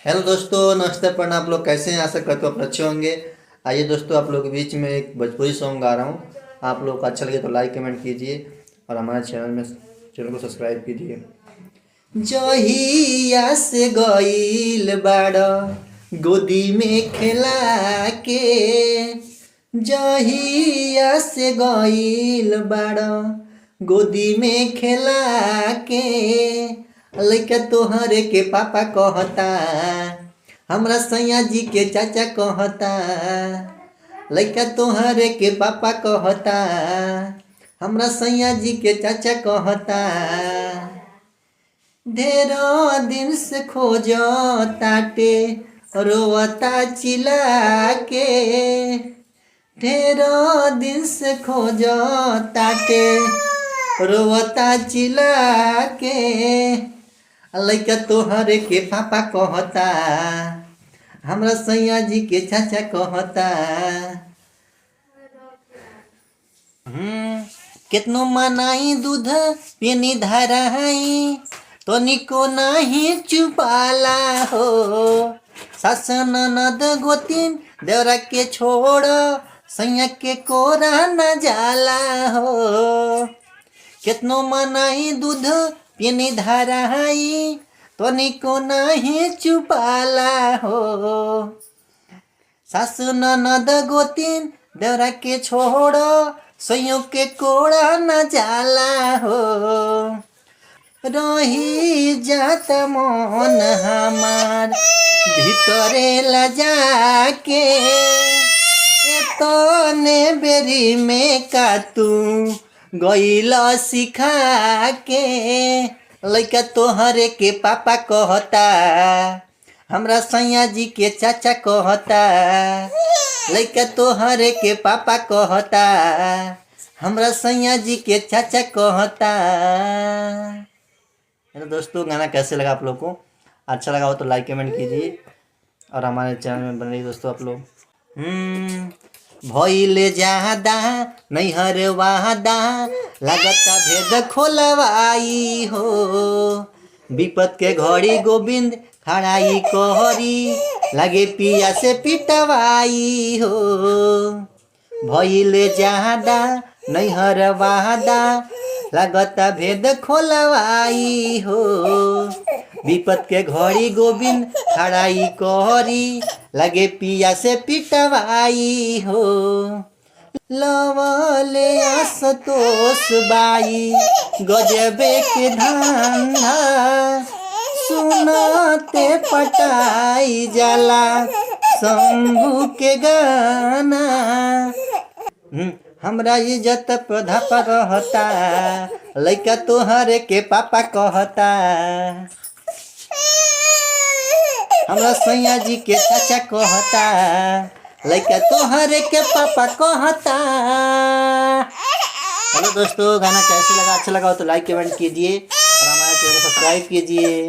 Hello दोस्तों, नमस्ते, प्रणाम। आप लोग कैसे हैं? आशा करते हो आप अच्छे होंगे। आइए दोस्तों, आप लोग के बीच में एक भोजपुरी सॉन्ग गा रहा हूँ। आप लोग को अच्छा लगे तो लाइक कमेंट कीजिए और हमारे चैनल को सब्सक्राइब कीजिए। जहिया से गईल बाड़ गोदी में खेला के, जहिया से गईल बाड़ गोदी में खेला के, लइका तोहरे के पापा कहता, हमरा सैया जी के चाचा कहता। लइका तोहरे के पापा कहता, हमरा सैया जी के चाचा कहता। ढेरों दिन से खोजो ताटे रोवता चिल्ला के, ढेरों दिन से खोजो ताटे रोवता चिल्ला के, लइका तोहरे के पापा कहता, हमरा सैया जी के चाचा कहता। कितनो मनाई दूध पेनी धराई तो निको नहीं चुपाला हो। सास ननद गोतिन देवरा के छोड़ सैया के कोरा न जाला हो। कितनो मनाई दूध पेनी धराई तो निको नहीं चुपाला हो। सासु ननद गोतिन देवरा के छोड़ सैयों के कोड़ा न जाला हो। रही जात मन हमार भीतरे लजा के, तने बेरी में का तू गईल सिखा के, लइका तोहरे के पापा कहता, हमरा सैया जी के चाचा कहता। लइका तोहरे के पापा कहता, हमरा सैया जी के चाचा कहता। तो दोस्तों, गाना कैसे लगा आप लोग को? अच्छा लगा हो तो लाइक कमेंट कीजिए और हमारे चैनल में बने रहिए दोस्तों आप लोग। भइले ज्यादा नैहर वादा लागता भेद खोलवाई हो। विपत के घड़ी गोविंद खड़ाई कहरी लागे पिया से पिटवाई हो। भइले ज्यादा नैहर वादा लागता भेद खोलवाई हो। विपत के घड़ी गोविंद खड़ाई कहरी लगे पिया से पिटवाई हो। लवले आसतोष बाई गजबे के धंधा, सुनते पटाई जाला शंभू के गाना। हमरा इज्जत पौधा पर रहता, लइका तोहरे के पापा कहता। हमरा सैया जी के चाचा कहता, लइका तोहरे के पापा कहता। हेलो दोस्तों, गाना कैसे लगा? अच्छा लगा हो तो लाइक कमेंट कीजिए और हमारे चैनल को सब्सक्राइब कीजिए।